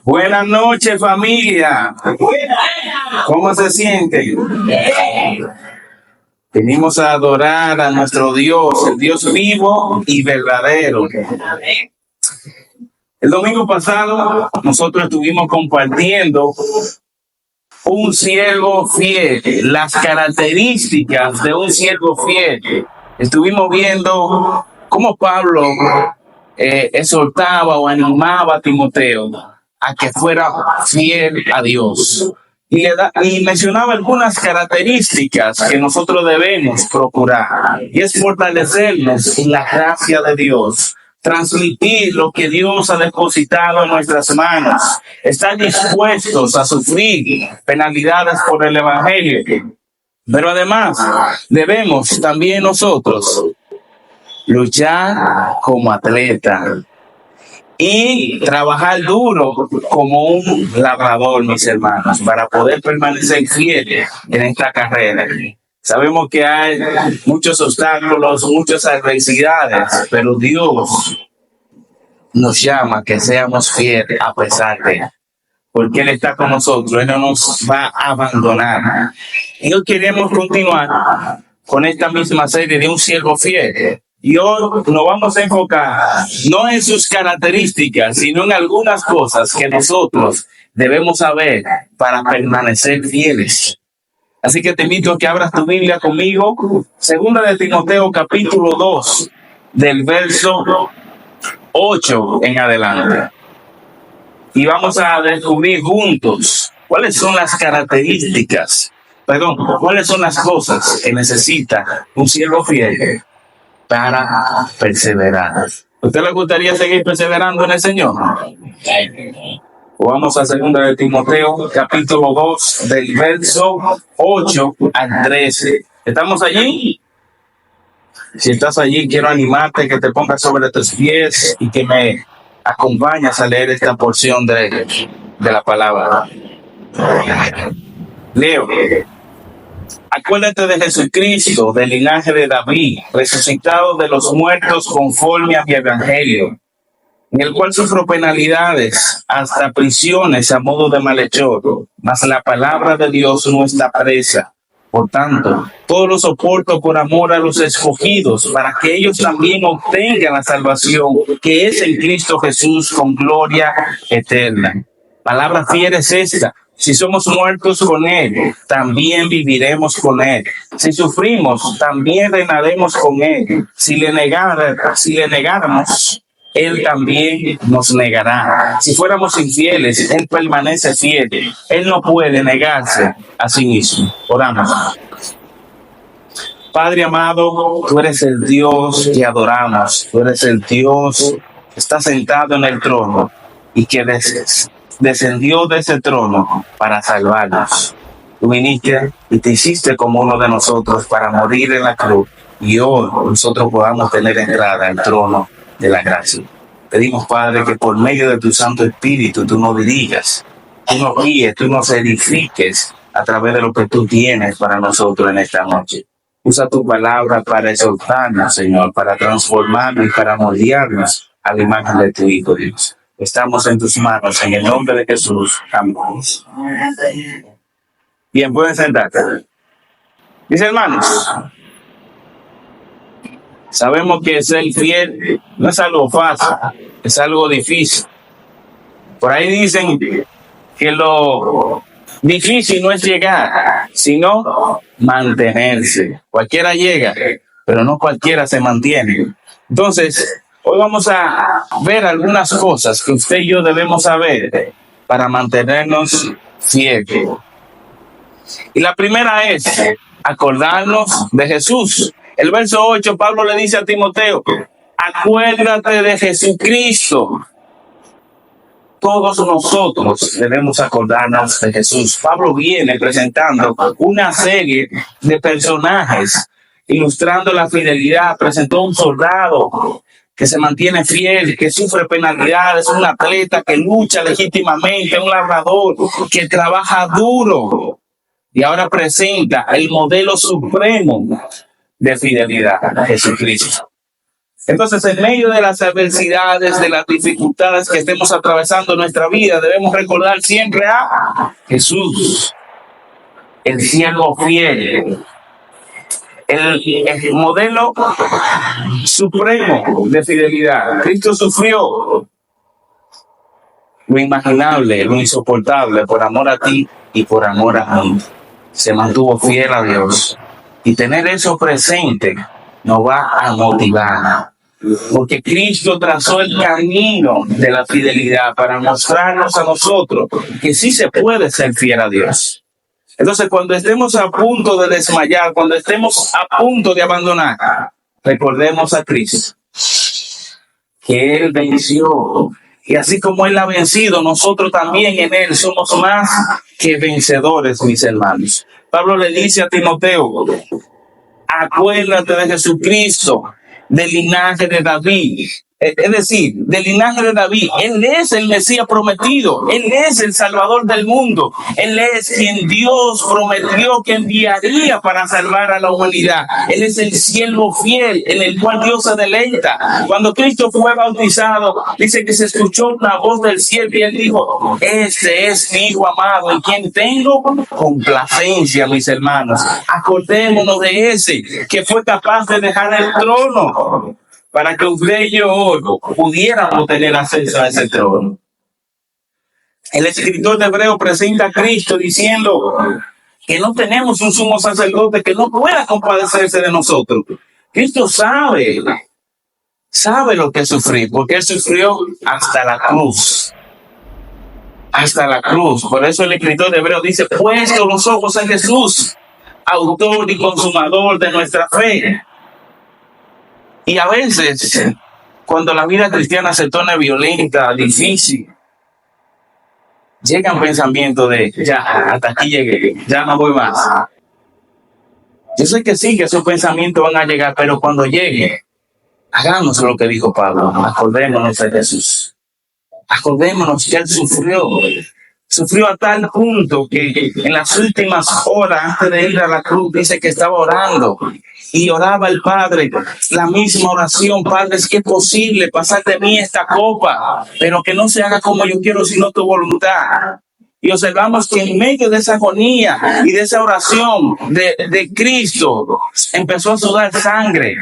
Buenas noches, familia. ¿Cómo se sienten? Venimos a adorar a nuestro Dios, el Dios vivo y verdadero. El domingo pasado nosotros estuvimos compartiendo un siervo fiel, las características de un siervo fiel. Estuvimos viendo cómo Pablo exhortaba o animaba a Timoteo a que fuera fiel a Dios. Y mencionaba algunas características que nosotros debemos procurar. Y es fortalecernos en la gracia de Dios, transmitir lo que Dios ha depositado en nuestras manos, estar dispuestos a sufrir penalidades por el Evangelio. Pero además, debemos también nosotros luchar como atleta y trabajar duro como un labrador, mis hermanos, para poder permanecer fieles en esta carrera. Sabemos que hay muchos obstáculos, muchas adversidades, pero Dios nos llama a que seamos fieles a pesar de, porque Él está con nosotros, Él no nos va a abandonar. Y hoy queremos continuar con esta misma serie de un siervo fiel. Y hoy nos vamos a enfocar no en sus características, sino en algunas cosas que nosotros debemos saber para permanecer fieles. Así que te invito a que abras tu Biblia conmigo, segunda de Timoteo capítulo 2, del verso 8 en adelante. Y vamos a descubrir juntos cuáles son las cuáles son las cosas que necesita un siervo fiel para perseverar. ¿Usted le gustaría seguir perseverando en el Señor? Vamos a 2 de Timoteo, capítulo 2, del verso 8 al 13. ¿Estamos allí? Si estás allí, quiero animarte que te pongas sobre tus pies y que me acompañes a leer esta porción de la palabra. Leo. Acuérdate de Jesucristo, del linaje de David, resucitado de los muertos conforme a mi evangelio, en el cual sufro penalidades, hasta prisiones a modo de malhechor, mas la palabra de Dios no está presa. Por tanto, todo lo soporto por amor a los escogidos, para que ellos también obtengan la salvación que es en Cristo Jesús con gloria eterna. Palabra fiel es esta. Si somos muertos con Él, también viviremos con Él. Si sufrimos, también reinaremos con Él. Si le negáramos, Él también nos negará. Si fuéramos infieles, Él permanece fiel. Él no puede negarse a sí mismo. Oramos. Padre amado, tú eres el Dios que adoramos. Tú eres el Dios que está sentado en el trono y que descendió de ese trono para salvarnos. Tú viniste y te hiciste como uno de nosotros para morir en la cruz, y hoy nosotros podamos tener entrada al trono de la gracia. Pedimos, Padre, que por medio de tu Santo Espíritu tú nos dirigas, tú nos guíes, tú nos edifiques a través de lo que tú tienes para nosotros en esta noche. Usa tu palabra para exhortarnos, Señor, para transformarnos y para moldearnos a la imagen de tu Hijo, Dios. Estamos en tus manos, en el nombre de Jesús. Amén. Bien, pueden sentarse. Mis hermanos, sabemos que ser fiel no es algo fácil, es algo difícil. Por ahí dicen que lo difícil no es llegar, sino mantenerse. Cualquiera llega, pero no cualquiera se mantiene. Entonces, hoy vamos a ver algunas cosas que usted y yo debemos saber para mantenernos fieles. Y la primera es acordarnos de Jesús. El verso 8, Pablo le dice a Timoteo, acuérdate de Jesucristo. Todos nosotros debemos acordarnos de Jesús. Pablo viene presentando una serie de personajes, ilustrando la fidelidad. Presentó un soldado que se mantiene fiel, que sufre penalidades, un atleta que lucha legítimamente, un labrador que trabaja duro. Y ahora presenta el modelo supremo de fidelidad, Jesucristo. Entonces, en medio de las adversidades, de las dificultades que estemos atravesando en nuestra vida, debemos recordar siempre a Jesús, el siervo fiel, el modelo supremo de fidelidad. Cristo sufrió lo imaginable, lo insoportable por amor a ti y por amor a mí. Se mantuvo fiel a Dios. Y tener eso presente nos va a motivar. Porque Cristo trazó el camino de la fidelidad para mostrarnos a nosotros que sí se puede ser fiel a Dios. Entonces, cuando estemos a punto de desmayar, cuando estemos a punto de abandonar, recordemos a Cristo, que Él venció. Y así como Él ha vencido, nosotros también en Él somos más que vencedores, mis hermanos. Pablo le dice a Timoteo, acuérdate de Jesucristo, del linaje de David. Es decir, del linaje de David. Él es el Mesías prometido. Él es el Salvador del mundo. Él es quien Dios prometió que enviaría para salvar a la humanidad. Él es el siervo fiel en el cual Dios se deleita. Cuando Cristo fue bautizado, dice que se escuchó una voz del cielo y Él dijo, este es mi Hijo amado en quien tengo complacencia, mis hermanos. Acordémonos de ese que fue capaz de dejar el trono para que usted y yo pudiéramos tener acceso a ese trono. El escritor de Hebreo presenta a Cristo diciendo que no tenemos un sumo sacerdote que no pueda compadecerse de nosotros. Cristo sabe lo que sufrir, porque Él sufrió hasta la cruz. Hasta la cruz. Por eso el escritor de Hebreo dice, puesto los ojos en Jesús, autor y consumador de nuestra fe. Y a veces, cuando la vida cristiana se torna violenta, difícil, llegan pensamientos de, ya, hasta aquí llegué, ya no voy más. Yo sé que sí, que esos pensamientos van a llegar, pero cuando llegue, hagamos lo que dijo Pablo, acordémonos de Jesús. Acordémonos que Él sufrió a tal punto que en las últimas horas antes de ir a la cruz dice que estaba orando y oraba al Padre la misma oración: Padre, es que es posible pasar de mí esta copa, pero que no se haga como yo quiero sino tu voluntad. Y observamos que en medio de esa agonía y de esa oración de Cristo empezó a sudar sangre.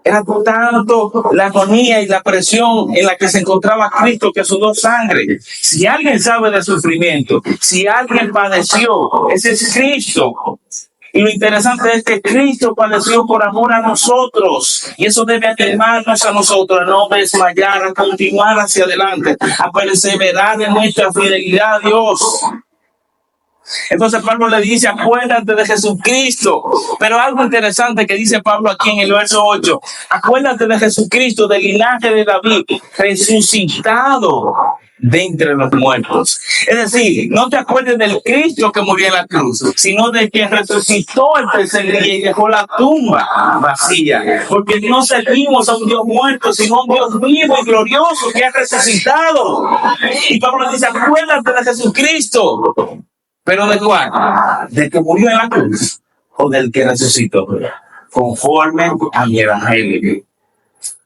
Era tanto la agonía y la presión en la que se encontraba Cristo que sudó sangre. Si alguien sabe de sufrimiento, si alguien padeció, ese es Cristo. Y lo interesante es que Cristo padeció por amor a nosotros. Y eso debe animarnos a nosotros a no desmayar, a continuar hacia adelante, a perseverar en nuestra fidelidad a Dios. Entonces Pablo le dice, acuérdate de Jesucristo. Pero algo interesante que dice Pablo aquí en el verso 8, acuérdate de Jesucristo, del linaje de David, resucitado de entre los muertos. Es decir, no te acuerdes del Cristo que murió en la cruz, sino de que resucitó el tercer día y dejó la tumba vacía. Porque no servimos a un Dios muerto, sino a un Dios vivo y glorioso que ha resucitado. Y Pablo dice, acuérdate de Jesucristo. ¿Pero de cuál? ¿Del que murió en la cruz o del que resucitó? Conforme a mi evangelio.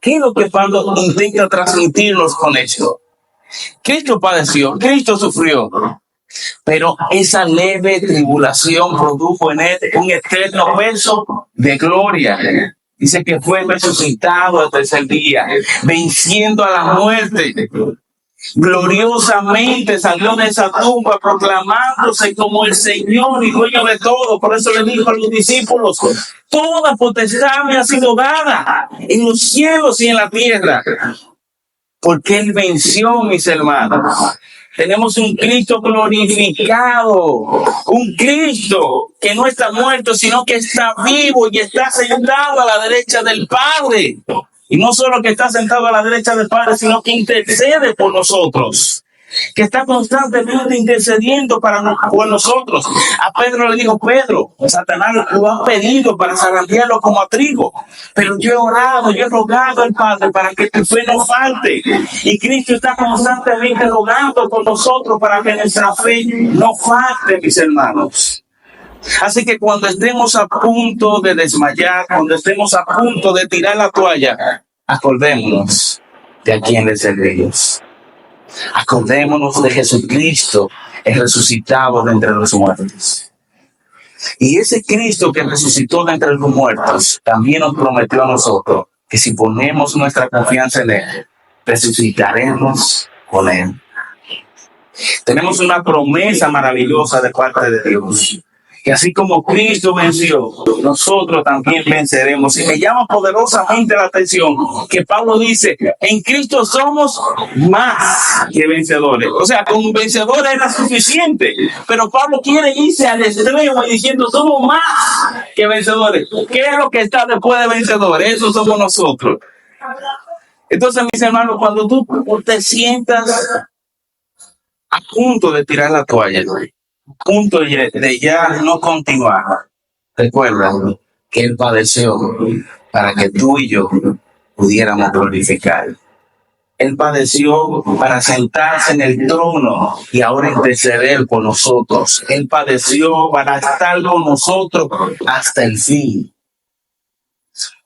¿Qué es lo que Pablo intenta transmitirnos con esto? Cristo padeció, Cristo sufrió, pero esa leve tribulación produjo en él un eterno peso de gloria. Dice que fue resucitado el tercer día, venciendo a la muerte. Gloriosamente salió de esa tumba proclamándose como el Señor y dueño de todo. Por eso le dijo a los discípulos, toda potestad me ha sido dada en los cielos y en la tierra, porque Él venció, mis hermanos. Tenemos un Cristo glorificado, un Cristo que no está muerto, sino que está vivo y está sentado a la derecha del Padre. Y no solo que está sentado a la derecha del Padre, sino que intercede por nosotros, que está constantemente intercediendo por nosotros. A Pedro le dijo, Pedro, Satanás lo ha pedido para zarandearlo como a trigo, pero yo he orado, yo he rogado al Padre para que tu fe no falte. Y Cristo está constantemente rogando por nosotros para que nuestra fe no falte, mis hermanos. Así que cuando estemos a punto de desmayar, cuando estemos a punto de tirar la toalla, acordémonos de a quién le servimos. Acordémonos de Jesucristo, el resucitado de entre los muertos. Y ese Cristo que resucitó de entre los muertos también nos prometió a nosotros que si ponemos nuestra confianza en Él, resucitaremos con Él. Tenemos una promesa maravillosa de parte de Dios. Que así como Cristo venció, nosotros también venceremos. Y me llama poderosamente la atención que Pablo dice, en Cristo somos más que vencedores. O sea, con vencedores era suficiente. Pero Pablo quiere irse al extremo y diciendo, somos más que vencedores. ¿Qué es lo que está después de vencedores? Eso somos nosotros. Entonces, mis hermanos, cuando tú te sientas a punto de tirar la toalla, a punto de ya no continuar, recuerda que Él padeció para que tú y yo pudiéramos glorificar. Él padeció para sentarse en el trono y ahora interceder por nosotros. Él padeció para estar con nosotros hasta el fin.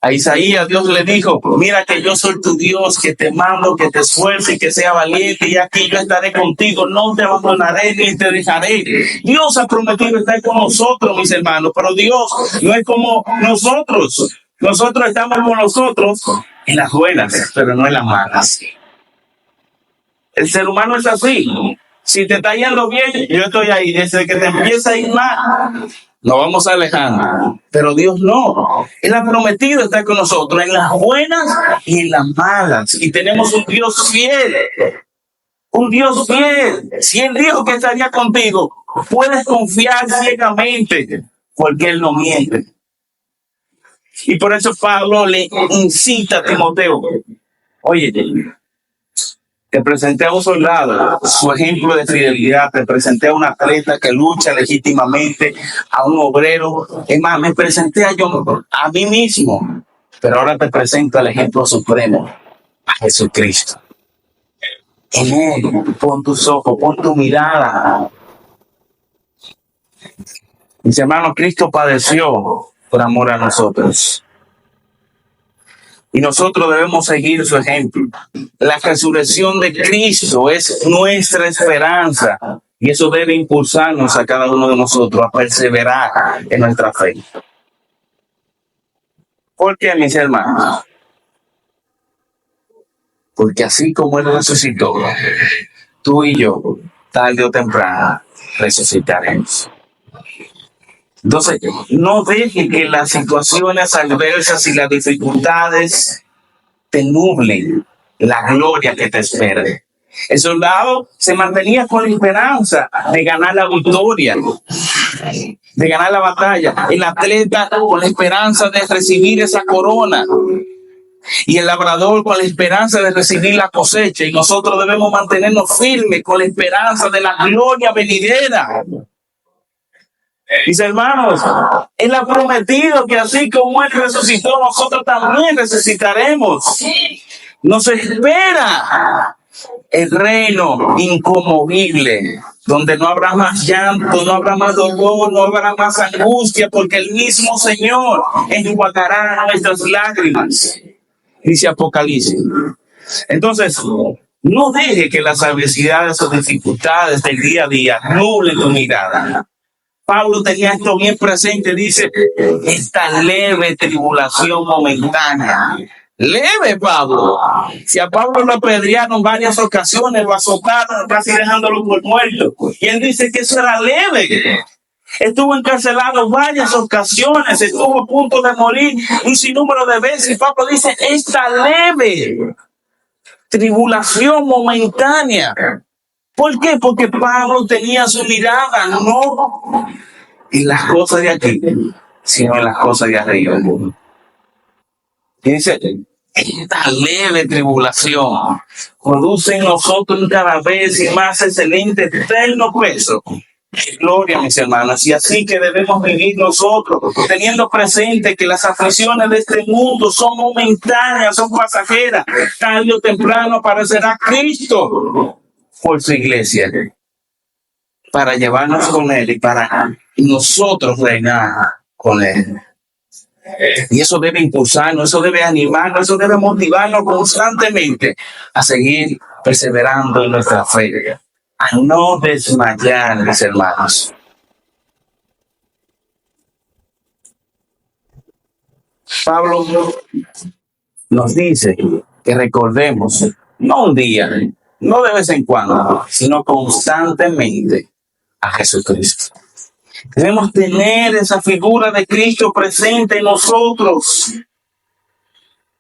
A Isaías Dios le dijo, mira que yo soy tu Dios, que te mando, que te esfuerces y que sea valiente, y aquí yo estaré contigo, no te abandonaré ni te dejaré. Dios ha prometido estar con nosotros, mis hermanos, pero Dios no es como nosotros. Nosotros estamos con nosotros en las buenas, pero no en las malas. El ser humano es así. Si te está yendo bien, yo estoy ahí. Desde que te empieza a ir mal, nos vamos alejando. Pero Dios no. Él ha prometido estar con nosotros en las buenas y en las malas. Y tenemos un Dios fiel. Un Dios fiel. Si Él dijo que estaría contigo, puedes confiar ciegamente, porque Él no miente. Y por eso Pablo le incita a Timoteo. Oye, te presenté a un soldado, su ejemplo de fidelidad. Te presenté a un atleta que lucha legítimamente, a un obrero. Es más, me presenté a mí mismo. Pero ahora te presento al ejemplo supremo, a Jesucristo. En Él, pon tus ojos, pon tu mirada. Mis hermanos, Cristo padeció por amor a nosotros. Y nosotros debemos seguir su ejemplo. La resurrección de Cristo es nuestra esperanza. Y eso debe impulsarnos a cada uno de nosotros a perseverar en nuestra fe. ¿Por qué, mis hermanos? Porque así como Él resucitó, tú y yo, tarde o temprano, resucitaremos. Entonces, no dejes que las situaciones adversas y las dificultades te nublen la gloria que te espera. El soldado se mantenía con la esperanza de ganar la victoria, de ganar la batalla. El atleta con la esperanza de recibir esa corona. Y el labrador con la esperanza de recibir la cosecha. Y nosotros debemos mantenernos firmes con la esperanza de la gloria venidera. Mis hermanos, Él ha prometido que así como Él resucitó, nosotros también resucitaremos. Nos espera el reino inconmovible, donde no habrá más llanto, no habrá más dolor, no habrá más angustia, porque el mismo Señor enjuagará nuestras lágrimas, dice Apocalipsis. Entonces, no deje que las adversidades o dificultades del día a día nublen tu mirada. Pablo tenía esto bien presente, dice, esta leve tribulación momentánea. Leve, Pablo. Si a Pablo lo apedrearon en varias ocasiones, lo azotaron casi dejándolo por muerto. Y él dice que eso era leve. Estuvo encarcelado varias ocasiones, estuvo a punto de morir un sinnúmero de veces. Y Pablo dice, esta leve tribulación momentánea. ¿Por qué? Porque Pablo tenía su mirada no en las cosas de aquí, sino en las cosas de arriba. Y dice, esta leve tribulación produce en nosotros cada vez y más excelente eterno peso. Gloria, mis hermanos. Y así que debemos vivir nosotros, teniendo presente que las aflicciones de este mundo son momentáneas, son pasajeras. Tarde o temprano aparecerá Cristo por su iglesia. para llevarnos con Él y para nosotros reinar con Él. Y eso debe impulsarnos, eso debe animarnos, eso debe motivarnos constantemente a seguir perseverando en nuestra fe, a no desmayar, mis hermanos. Pablo nos dice que recordemos, no un día, no de vez en cuando, sino constantemente a Jesucristo. Debemos tener esa figura de Cristo presente en nosotros.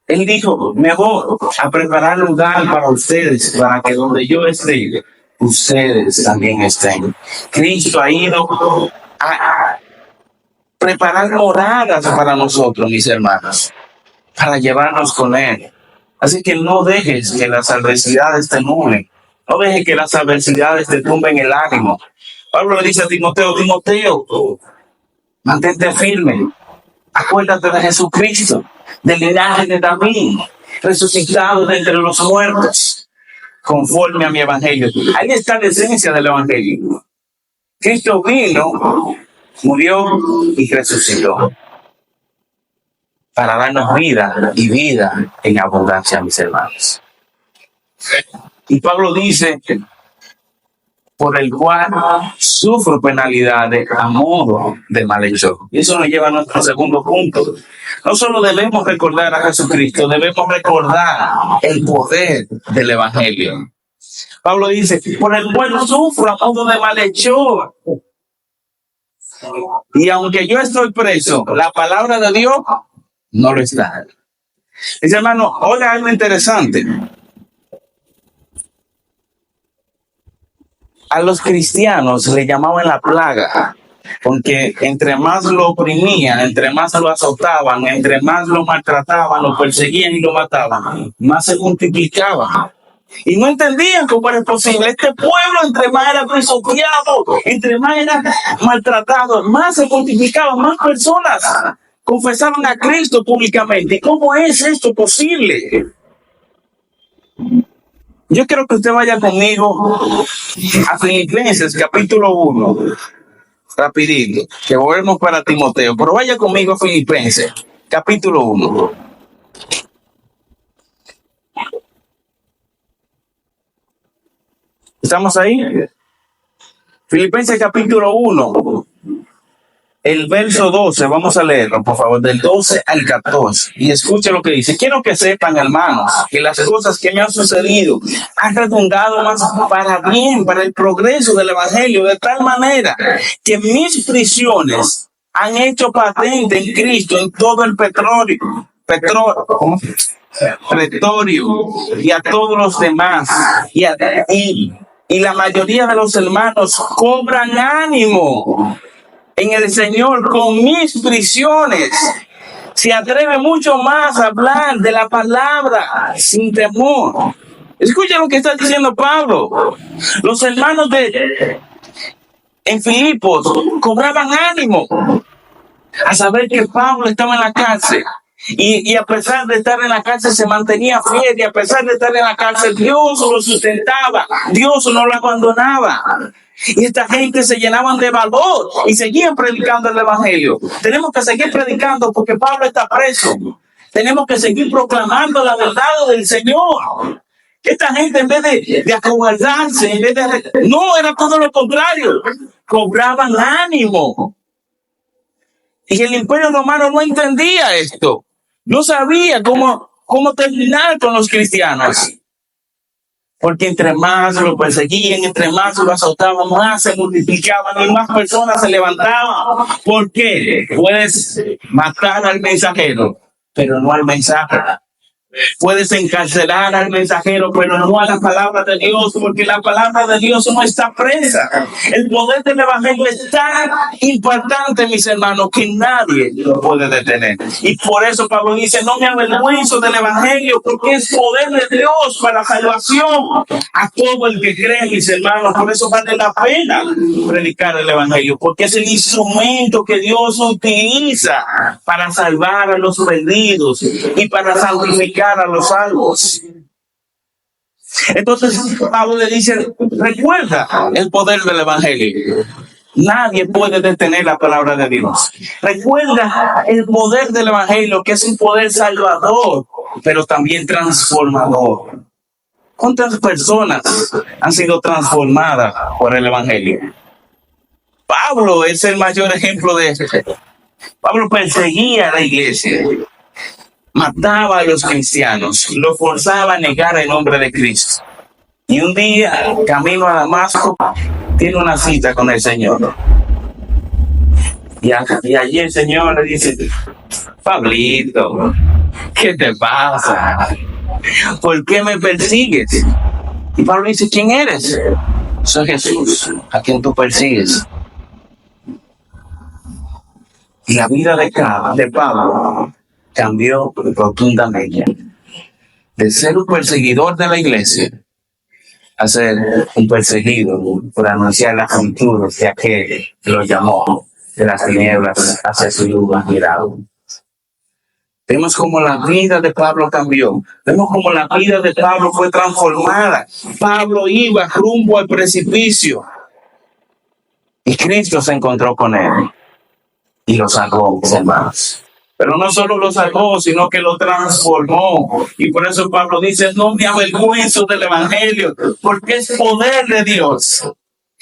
Él dijo, me voy a preparar lugar para ustedes, para que donde yo esté, ustedes también estén. Cristo ha ido a preparar moradas para nosotros, mis hermanos, para llevarnos con Él. Así que no dejes que las adversidades te nublen. No dejes que las adversidades te tumben el ánimo. Pablo le dice a Timoteo, mantente firme. Acuérdate de Jesucristo, del linaje de David, resucitado de entre los muertos, conforme a mi evangelio. Ahí está la esencia del evangelio. Cristo vino, murió y resucitó para darnos vida y vida en abundancia, mis hermanos. Y Pablo dice, por el cual sufro penalidades a modo de malhechor. Y eso nos lleva a nuestro segundo punto. No solo debemos recordar a Jesucristo, debemos recordar el poder del evangelio. Pablo dice, por el cual sufro a modo de malhechor. Y aunque yo estoy preso, la palabra de Dios no lo está. Dice, hermano, oiga algo interesante. A los cristianos le llamaban la plaga, porque entre más lo oprimían, entre más lo azotaban, entre más lo maltrataban, lo perseguían y lo mataban, más se multiplicaba. Y no entendían cómo era posible. Este pueblo, entre más era pisoteado, entre más era maltratado, más se multiplicaba, más personas confesaban a Cristo públicamente. ¿Cómo es esto posible? Yo quiero que usted vaya conmigo a Filipenses capítulo 1, rapidito, que volvemos para Timoteo, pero vaya conmigo a Filipenses capítulo 1. ¿Estamos ahí? Filipenses capítulo 1. El verso 12, vamos a leerlo, por favor, del 12 al 14. Y escuche lo que dice. Quiero que sepan, hermanos, que las cosas que me han sucedido han redundado más para bien, para el progreso del evangelio, de tal manera que mis prisiones han hecho patente en Cristo en todo el pretorio y a todos los demás. Y la mayoría de los hermanos cobran ánimo en el Señor con mis prisiones. Se atreve mucho más a hablar de la palabra sin temor. Escucha lo que está diciendo Pablo. Los hermanos en Filipos cobraban ánimo a saber que Pablo estaba en la cárcel. Y a pesar de estar en la cárcel se mantenía fiel, y a pesar de estar en la cárcel Dios lo sustentaba, Dios no lo abandonaba. Y esta gente se llenaban de valor y seguían predicando el evangelio. Tenemos que seguir predicando porque Pablo está preso. Tenemos que seguir proclamando la verdad del Señor. Esta gente, en vez de acobardarse, no, era todo lo contrario. Cobraban ánimo. Y el Imperio Romano no entendía esto. No sabía cómo terminar con los cristianos. Porque entre más lo perseguían, entre más lo azotaban, más se multiplicaban y más personas se levantaban. ¿Por qué? Puedes matar al mensajero, pero no al mensaje. Puedes encarcelar al mensajero, pero no a la palabra de Dios, porque la palabra de Dios no está presa. El poder del evangelio es tan impactante, mis hermanos, que nadie lo puede detener. Y por eso Pablo dice, no me avergüenzo del evangelio, porque es poder de Dios para salvación a todo el que cree, mis hermanos. Por eso vale la pena predicar el evangelio, porque es el instrumento que Dios utiliza para salvar a los perdidos y para santificar a los salvos. Entonces Pablo le dice, recuerda el poder del evangelio. Nadie puede detener la palabra de Dios. Recuerda el poder del evangelio, que es un poder salvador, pero también transformador. ¿Cuántas personas han sido transformadas por el evangelio? Pablo es el mayor ejemplo de eso. Pablo perseguía a la iglesia, mataba a los cristianos, lo forzaba a negar el nombre de Cristo. Y un día, camino a Damasco, tiene una cita con el Señor. Y allí el Señor le dice, Pablito, ¿qué te pasa? ¿Por qué me persigues? Y Pablo dice, ¿quién eres? Soy Jesús, a quien tú persigues. Y la vida de Pablo cambió rotundamente. De ser un perseguidor de la iglesia a ser un perseguido por anunciar las aventuras de aquel que lo llamó de las tinieblas hacia su luz admirado. Vemos cómo la vida de Pablo cambió. Vemos cómo la vida de Pablo fue transformada. Pablo iba rumbo al precipicio y Cristo se encontró con él y lo salvó, mis hermanos. Pero no solo lo salvó, sino que lo transformó. Y por eso Pablo dice, no me avergüenzo del evangelio, porque es poder de Dios.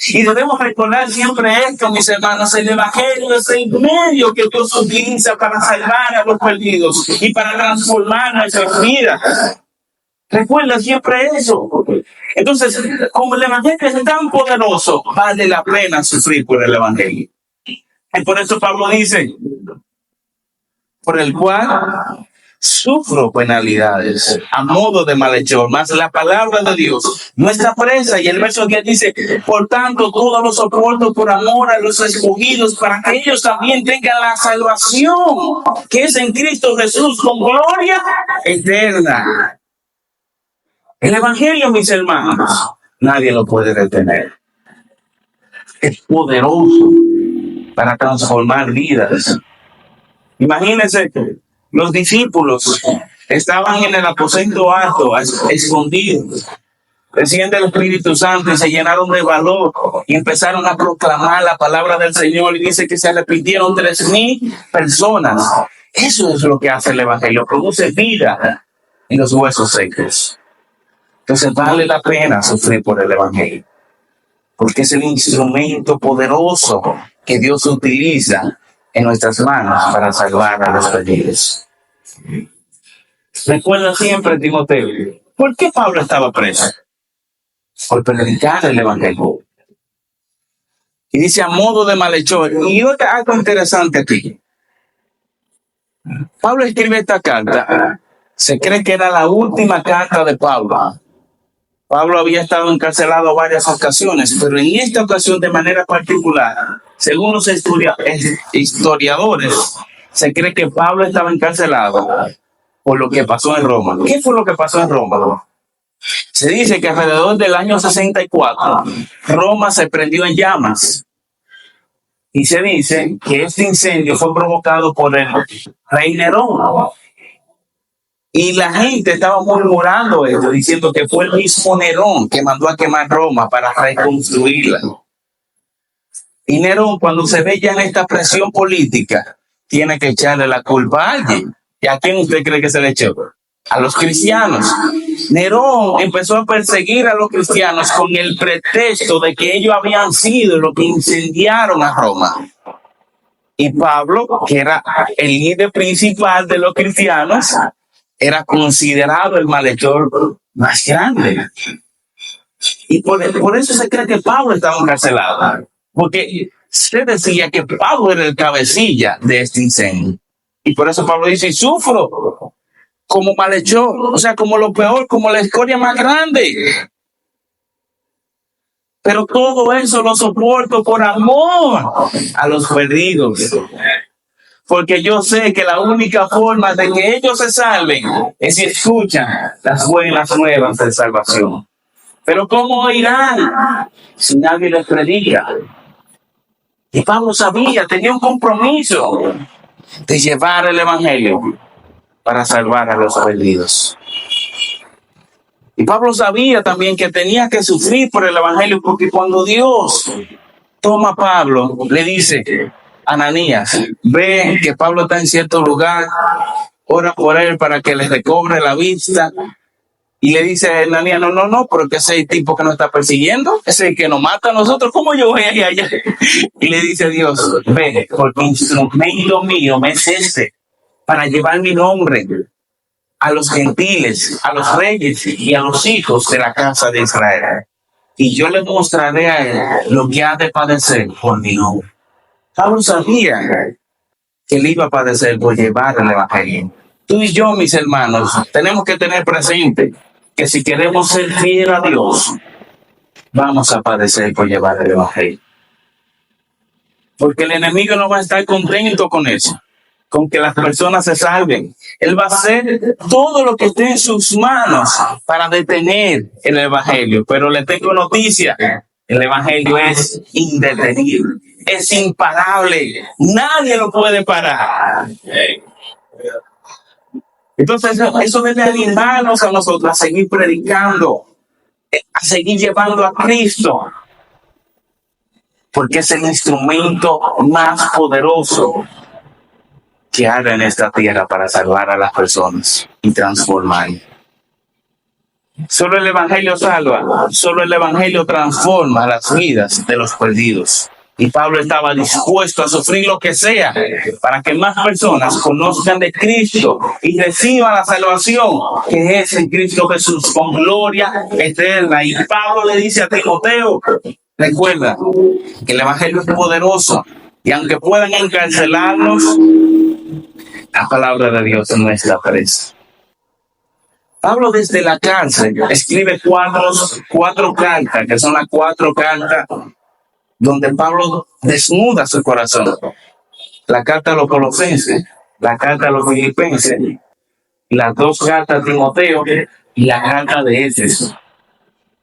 Y debemos recordar siempre esto, mis hermanos, el evangelio es el medio que Dios utiliza para salvar a los perdidos y para transformar nuestras vidas. Recuerda siempre eso. Entonces, como el evangelio es tan poderoso, vale la pena sufrir por el evangelio. Y por eso Pablo dice, por el cual sufro penalidades a modo de malhechor, mas la palabra de Dios no está presa. Y el verso 10 dice, por tanto, todo lo soporto por amor a los escogidos, para que ellos también tengan la salvación que es en Cristo Jesús con gloria eterna. El evangelio, mis hermanos, nadie lo puede detener. Es poderoso para transformar vidas. Imagínense que los discípulos estaban en el aposento alto, escondidos, recién del Espíritu Santo, y se llenaron de valor y empezaron a proclamar la palabra del Señor. Y dice que se arrepintieron 3,000 personas. Eso es lo que hace el evangelio, produce vida en los huesos secos. Entonces vale la pena sufrir por el evangelio, porque es el instrumento poderoso que Dios utiliza en nuestras manos para salvar a los perdidos. Recuerda siempre, Timoteo, ¿por qué Pablo estaba preso? Por predicar el evangelio. Y dice a modo de malhechor. Y otra algo interesante aquí. Pablo escribe esta carta. Se cree que era la última carta de Pablo. Pablo había estado encarcelado varias ocasiones, pero en esta ocasión de manera particular, según los historiadores, se cree que Pablo estaba encarcelado por lo que pasó en Roma. ¿Qué fue lo que pasó en Roma? Se dice que alrededor del año 64, Roma se prendió en llamas. Y se dice que este incendio fue provocado por el rey Nerón. Y la gente estaba murmurando esto, diciendo que fue el mismo Nerón que mandó a quemar Roma para reconstruirla. Y Nerón, cuando se ve ya en esta presión política, tiene que echarle la culpa a alguien. ¿Y a quién usted cree que se le echó? A los cristianos. Nerón empezó a perseguir a los cristianos con el pretexto de que ellos habían sido los que incendiaron a Roma. Y Pablo, que era el líder principal de los cristianos, era considerado el malhechor más grande. Y por eso se cree que Pablo estaba encarcelado. Porque se decía que Pablo era el cabecilla de este incendio. Y por eso Pablo dice, sufro como malhechor, o sea, como lo peor, como la escoria más grande. Pero todo eso lo soporto por amor a los perdidos. Porque yo sé que la única forma de que ellos se salven es si escuchan las buenas nuevas de salvación. Pero ¿cómo irán si nadie les predica? Y Pablo sabía, tenía un compromiso de llevar el evangelio para salvar a los perdidos. Y Pablo sabía también que tenía que sufrir por el evangelio, porque cuando Dios toma a Pablo, le dice, Ananías, ve que Pablo está en cierto lugar, ora por él para que le recobre la vista. Y le dice a Ananías, no, porque ese es el tipo que nos está persiguiendo, ese es el que nos mata a nosotros, ¿cómo yo voy a ir allá? Y le dice a Dios, ve, porque instrumento mío me es este, para llevar mi nombre a los gentiles, a los reyes y a los hijos de la casa de Israel. Y yo le mostraré a él lo que ha de padecer por mi nombre. Pablo sabía que él iba a padecer por llevar el evangelio. Tú y yo, mis hermanos, tenemos que tener presente que si queremos ser fieles a Dios, vamos a padecer por llevar el evangelio. Porque el enemigo no va a estar contento con eso, con que las personas se salven. Él va a hacer todo lo que esté en sus manos para detener el evangelio. Pero le tengo noticia, el evangelio es indetenible, es imparable, nadie lo puede parar. Entonces eso debe animarnos a nosotros a seguir predicando, a seguir llevando a Cristo, porque es el instrumento más poderoso que hay en esta tierra para salvar a las personas y transformar. Solo el evangelio salva, solo el evangelio transforma las vidas de los perdidos. Y Pablo estaba dispuesto a sufrir lo que sea para que más personas conozcan de Cristo y reciban la salvación que es en Cristo Jesús con gloria eterna. Y Pablo le dice a Timoteo, recuerda que el evangelio es poderoso y aunque puedan encarcelarnos, la palabra de Dios es nuestra presa. Pablo desde la cárcel escribe cuatro cartas, que son las 4 cartas donde Pablo desnuda su corazón. La carta a los Colosenses, la carta a los Filipenses, las 2 cartas a Timoteo y la carta de Éfeso.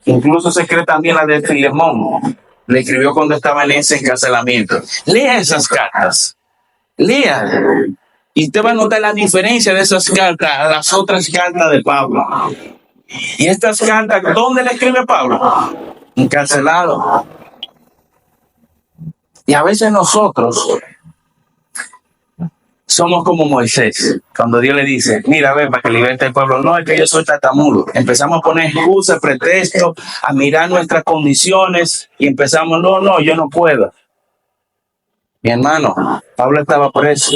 Incluso se cree también la de Filemón. Le escribió cuando estaba en ese encarcelamiento. Lea esas cartas. Lea. Y usted va a notar la diferencia de esas cartas a las otras cartas de Pablo. Y estas cartas, ¿dónde le escribe Pablo? Encarcelado. Y a veces nosotros somos como Moisés, cuando Dios le dice, mira, ven para que liberte al pueblo. No, es que yo soy tartamudo. Empezamos a poner excusas, pretextos, a mirar nuestras condiciones y empezamos, no, yo no puedo. Mi hermano, Pablo estaba preso.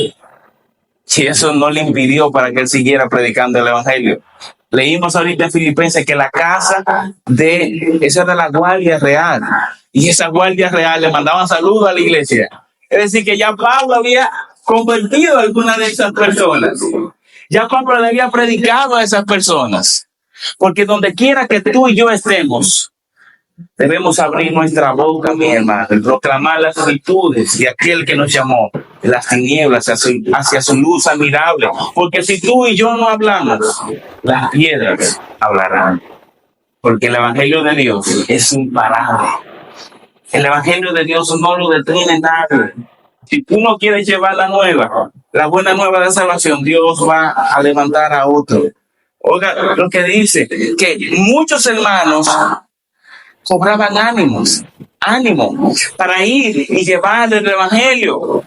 Y eso no le impidió para que él siguiera predicando el evangelio. Leímos ahorita en Filipenses que la casa esa era la guardia real. Y esa guardia real le mandaban saludos a la iglesia. Es decir, que ya Pablo había convertido a alguna de esas personas. Ya Pablo le había predicado a esas personas. Porque donde quiera que tú y yo estemos, debemos abrir nuestra boca, mi hermano, y proclamar las virtudes de aquel que nos llamó de las tinieblas hacia su luz admirable. Porque si tú y yo no hablamos, las piedras hablarán. Porque el evangelio de Dios es imparable. El evangelio de Dios no lo detiene nadie. Si tú no quieres llevar la buena nueva de salvación, Dios va a levantar a otro. Oiga lo que dice, que muchos hermanos cobraban ánimo para ir y llevar el evangelio.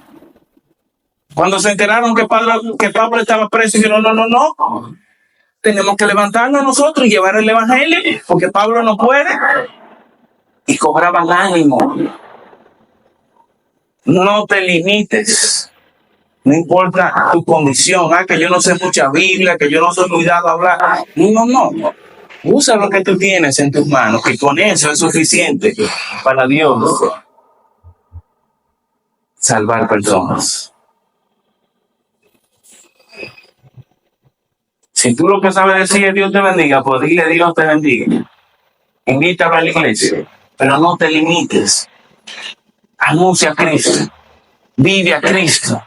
Cuando se enteraron que Pablo estaba preso, dijeron, no, tenemos que levantarnos nosotros y llevar el evangelio, porque Pablo no puede. Y cobraban ánimo. No te limites. No importa tu condición, que yo no sé mucha Biblia, que yo no soy cuidado a hablar. No. Usa lo que tú tienes en tus manos, que con eso es suficiente para Dios salvar personas. Si tú lo que sabes decir es Dios te bendiga, pues dile Dios te bendiga. Invítalo a la iglesia, pero no te limites. Anuncia a Cristo. Vive a Cristo.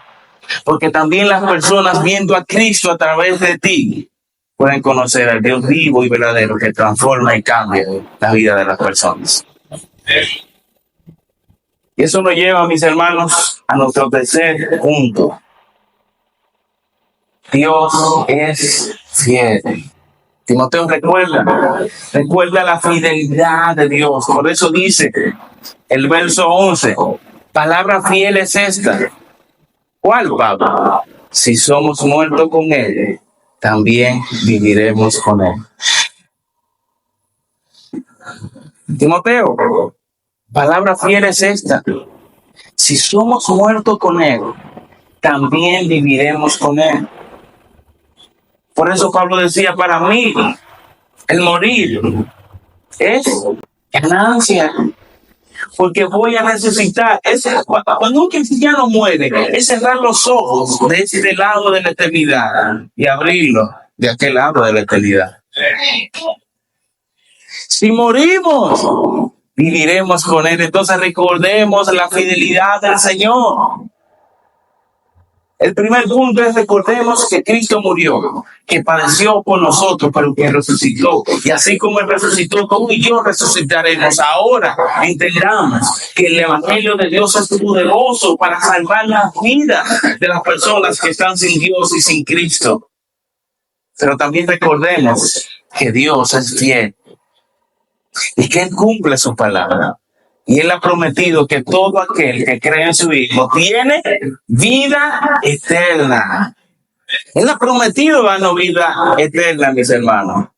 Porque también las personas viendo a Cristo a través de ti pueden conocer al Dios vivo y verdadero que transforma y cambia la vida de las personas. Y eso nos lleva, mis hermanos, a nuestro tercer punto. Dios es fiel. Timoteo, recuerda la fidelidad de Dios. Por eso dice el verso 11, palabra fiel es esta. ¿Cuál, Pablo? Si somos muertos con Él, también viviremos con Él. Timoteo, palabra fiel es esta. Si somos muertos con Él, también viviremos con Él. Por eso Pablo decía, para mí, el morir es ganancia, porque voy a resucitar. Cuando un cristiano muere, es cerrar los ojos de este lado de la eternidad y abrirlos de aquel lado de la eternidad. Si morimos, viviremos con Él. Entonces recordemos la fidelidad del Señor. El primer punto es recordemos que Cristo murió, que padeció por nosotros, pero que resucitó. Y así como Él resucitó, tú y yo resucitaremos. Ahora entendamos que el Evangelio de Dios es poderoso para salvar la vida de las personas que están sin Dios y sin Cristo. Pero también recordemos que Dios es fiel y que Él cumple su palabra. Y Él ha prometido que todo aquel que cree en su Hijo tiene vida eterna. Él ha prometido darnos vida eterna, mis hermanos.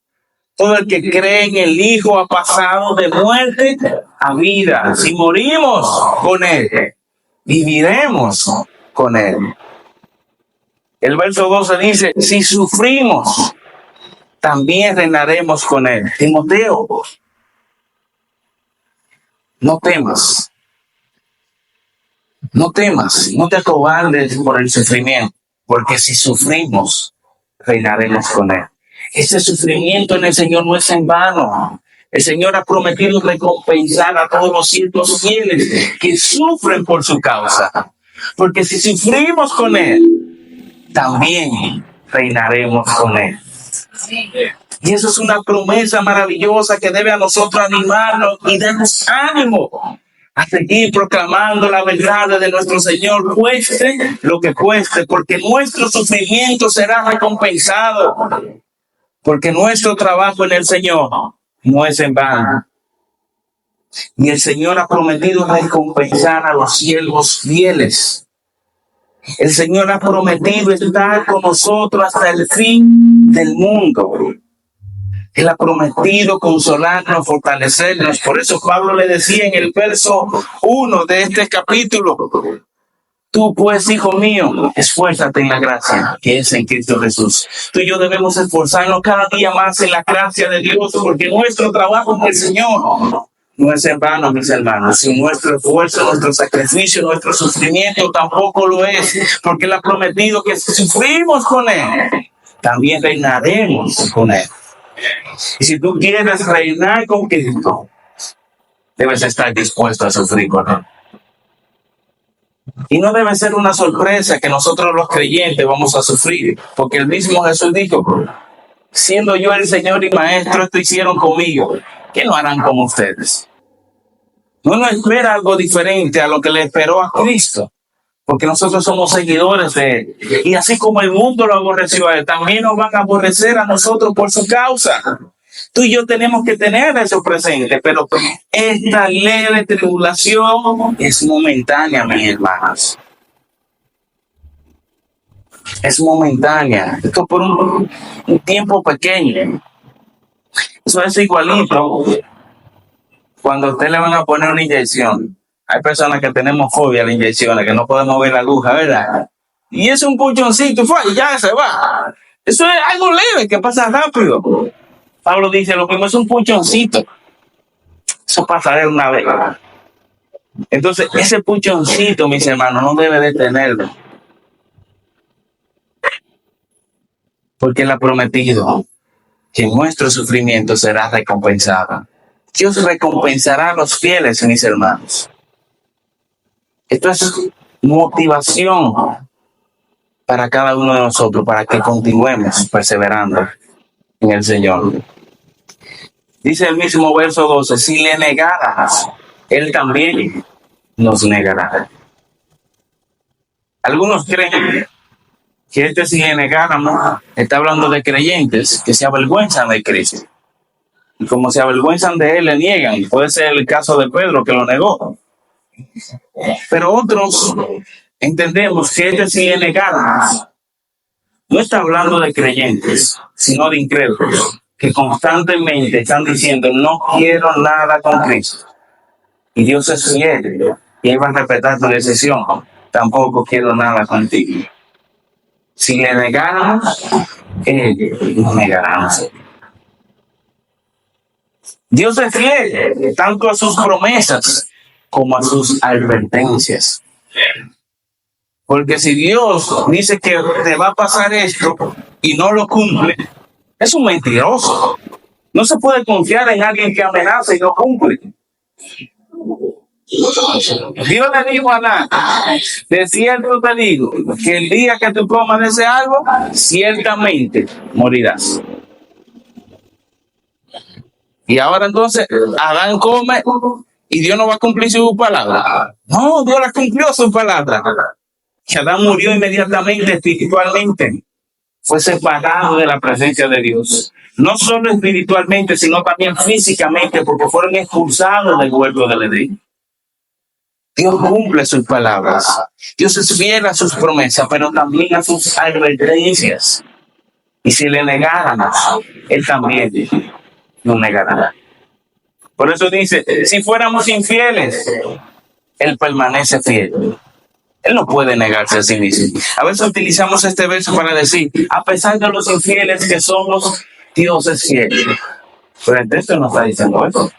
Todo el que cree en el Hijo ha pasado de muerte a vida. Si morimos con Él, viviremos con Él. El verso 12 dice, si sufrimos, también reinaremos con Él. Timoteo, no temas, no te acobardes por el sufrimiento, porque si sufrimos, reinaremos con Él. Ese sufrimiento en el Señor no es en vano. El Señor ha prometido recompensar a todos los siervos fieles que sufren por su causa, porque si sufrimos con Él, también reinaremos con Él. Y eso es una promesa maravillosa que debe a nosotros animarnos y darnos ánimo a seguir proclamando la verdad de nuestro Señor, cueste lo que cueste, porque nuestro sufrimiento será recompensado, porque nuestro trabajo en el Señor no es en vano. Y el Señor ha prometido recompensar a los siervos fieles. El Señor ha prometido estar con nosotros hasta el fin del mundo. Él ha prometido consolarnos, fortalecernos. Por eso Pablo le decía en el verso 1 de este capítulo, tú pues, hijo mío, esfuérzate en la gracia que es en Cristo Jesús. Tú y yo debemos esforzarnos cada día más en la gracia de Dios, porque nuestro trabajo en el Señor no es en vano, mis hermanos. Y nuestro esfuerzo, nuestro sacrificio, nuestro sufrimiento tampoco lo es, porque Él ha prometido que si sufrimos con Él, también reinaremos con Él. Y si tú quieres reinar con Cristo, debes estar dispuesto a sufrir con Él. Y no debe ser una sorpresa que nosotros los creyentes vamos a sufrir, porque el mismo Jesús dijo, siendo yo el Señor y Maestro, esto hicieron conmigo, ¿qué no harán con ustedes? Uno espera algo diferente a lo que le esperó a Cristo, porque nosotros somos seguidores de Él. Y así como el mundo lo aborreció a Él, también nos van a aborrecer a nosotros por su causa. Tú y yo tenemos que tener eso presente, pero esta leve tribulación es momentánea, mis hermanos. Es momentánea. Esto por un tiempo pequeño. Eso es igualito cuando a usted le van a poner una inyección. Hay personas que tenemos fobia a las inyecciones, que no podemos ver la aguja, ¿verdad? Y es un puchoncito, y ya se va. Eso es algo leve, que pasa rápido. Pablo dice, lo mismo es un puchoncito. Eso pasará una vez. Entonces, ese puchoncito, mis hermanos, no debe detenerlo. Porque Él ha prometido que nuestro sufrimiento será recompensado. Dios recompensará a los fieles, mis hermanos. Esto es motivación para cada uno de nosotros, para que continuemos perseverando en el Señor. Dice el mismo verso 12, si le negaras, Él también nos negará. Algunos creen que si le negáramos, está hablando de creyentes que se avergüenzan de Cristo. Y como se avergüenzan de él, le niegan. Puede ser el caso de Pedro, que lo negó. Pero otros entendemos que si le negáramos, no está hablando de creyentes, sino de incrédulos, que constantemente están diciendo, no quiero nada con Cristo. Y Dios es fiel, y Él va a respetar tu decisión. Tampoco quiero nada contigo. Si le negáramos, Él nos negará. Dios es fiel, tanto a sus promesas como a sus advertencias. Porque si Dios dice que te va a pasar esto y no lo cumple, es un mentiroso. No se puede confiar en alguien que amenaza y no cumple. Dios le dijo a Adán, de cierto te digo, que el día que tú comas de ese árbol, ciertamente morirás. Y ahora entonces, Adán come y Dios no va a cumplir su palabra. No, Dios la cumplió su palabra. Que Adán murió inmediatamente espiritualmente. Fue separado de la presencia de Dios. No solo espiritualmente, sino también físicamente, porque fueron expulsados del huerto del Edén. Dios cumple sus palabras. Dios es fiel a sus promesas, pero también a sus advertencias. Y si le negáramos, Él también nos negará. Por eso dice, si fuéramos infieles, Él permanece fiel. Él no puede negarse a sí mismo. A veces utilizamos este verso para decir, a pesar de los infieles que somos, Dios es fiel. Pero el texto no está diciendo eso.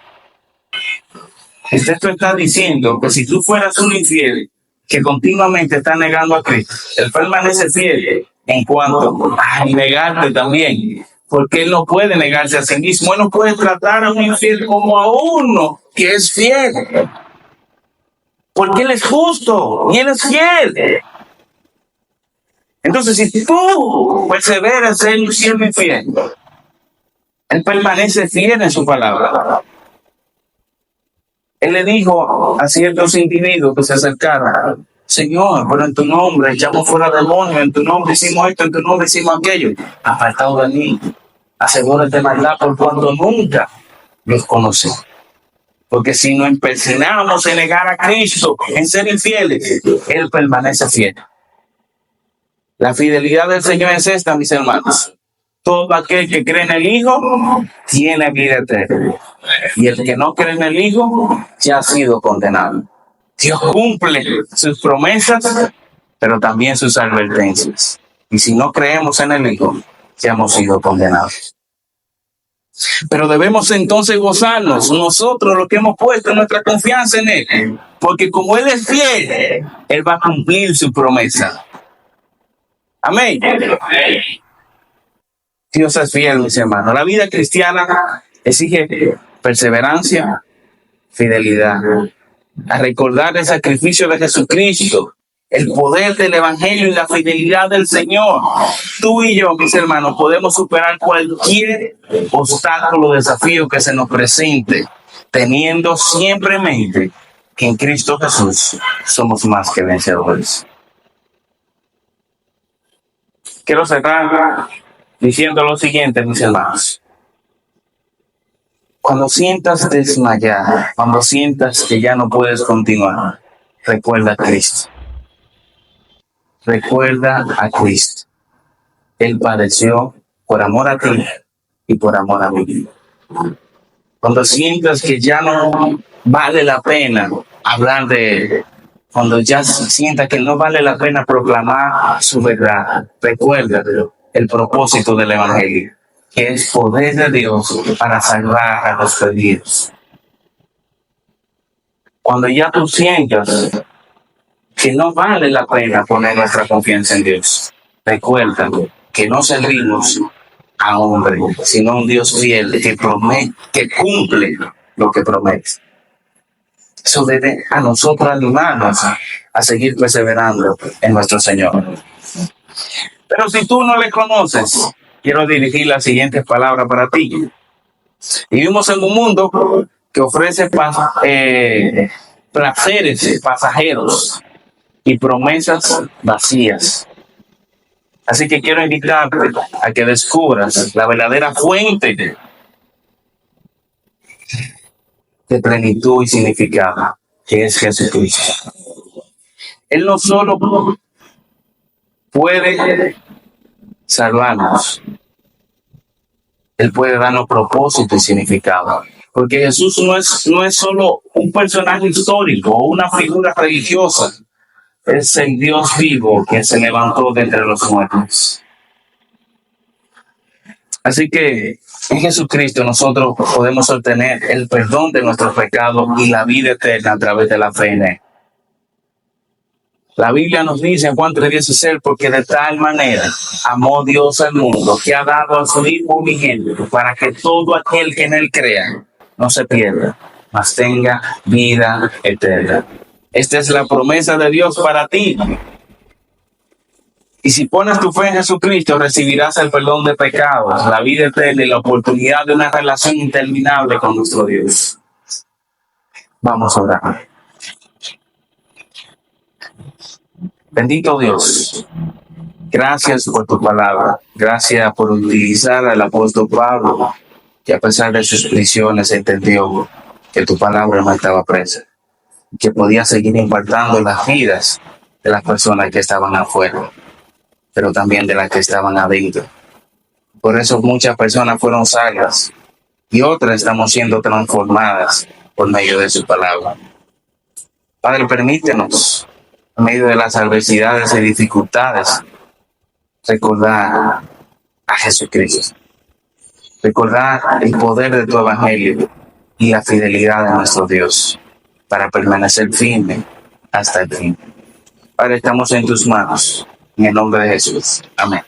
El texto está diciendo que si tú fueras un infiel que continuamente está negando a Cristo, Él permanece fiel en cuanto a negarte también, porque Él no puede negarse a sí mismo. Él no puede tratar a un infiel como a uno que es fiel, porque Él es justo y Él es fiel. Entonces, si tú perseveras siendo infiel, Él permanece fiel en su palabra. Él le dijo a ciertos individuos que se acercaron, Señor, pero en tu nombre echamos fuera demonios, en tu nombre hicimos esto, en tu nombre hicimos aquello. Apartado de mí, asegúrate de maldad por cuanto nunca los conocí. Porque si nos empecinamos en negar a Cristo, en ser infieles, Él permanece fiel. La fidelidad del Señor es esta, mis hermanos. Todo aquel que cree en el Hijo tiene vida eterna. Y el que no cree en el Hijo ya ha sido condenado. Dios cumple sus promesas, pero también sus advertencias. Y si no creemos en el Hijo, ya hemos sido condenados. Pero debemos entonces gozarnos nosotros los que hemos puesto nuestra confianza en Él. Porque como Él es fiel, Él va a cumplir su promesa. Amén. Dios es fiel, mis hermanos. La vida cristiana exige perseverancia, fidelidad. A recordar el sacrificio de Jesucristo, el poder del Evangelio y la fidelidad del Señor. Tú y yo, mis hermanos, podemos superar cualquier obstáculo o desafío que se nos presente, teniendo siempre en mente que en Cristo Jesús somos más que vencedores. Quiero cerrar diciendo lo siguiente, mis hermanos. Cuando sientas desmayar, cuando sientas que ya no puedes continuar, recuerda a Cristo. Recuerda a Cristo. Él padeció por amor a ti y por amor a mí. Cuando sientas que ya no vale la pena hablar de Él, cuando ya sientas que no vale la pena proclamar su verdad, recuerda el propósito del Evangelio, que es poder de Dios para salvar a los perdidos. Cuando ya tú sientas que no vale la pena poner nuestra confianza en Dios, recuerda que no servimos a hombre, sino a un Dios fiel que promete, que cumple lo que promete. Eso debe a nosotros animarnos a seguir perseverando en nuestro Señor. Pero si tú no le conoces, quiero dirigir las siguientes palabras para ti. Vivimos en un mundo que ofrece placeres pasajeros y promesas vacías. Así que quiero invitarte a que descubras la verdadera fuente de plenitud y significado, que es Jesucristo. Él no solo puede salvarnos, Él puede darnos propósito y significado. Porque Jesús no es solo un personaje histórico o una figura religiosa, es el Dios vivo que se levantó de entre los muertos. Así que en Jesucristo nosotros podemos obtener el perdón de nuestros pecados y la vida eterna a través de la fe en Él. La Biblia nos dice en Juan 3:16, porque de tal manera amó Dios al mundo que ha dado a su Hijo unigénito para que todo aquel que en Él crea no se pierda, mas tenga vida eterna. Esta es la promesa de Dios para ti. Y si pones tu fe en Jesucristo, recibirás el perdón de pecados, la vida eterna y la oportunidad de una relación interminable con nuestro Dios. Vamos a orar. Bendito Dios, gracias por tu palabra. Gracias por utilizar al apóstol Pablo, que a pesar de sus prisiones entendió que tu palabra no estaba presa, que podía seguir impactando las vidas de las personas que estaban afuera, pero también de las que estaban adentro. Por eso muchas personas fueron salvas y otras estamos siendo transformadas por medio de su palabra. Padre, permítenos, en medio de las adversidades y dificultades, recordar a Jesucristo, recordar el poder de tu evangelio y la fidelidad de nuestro Dios para permanecer firme hasta el fin. Padre, estamos en tus manos. En el nombre de Jesús. Amén.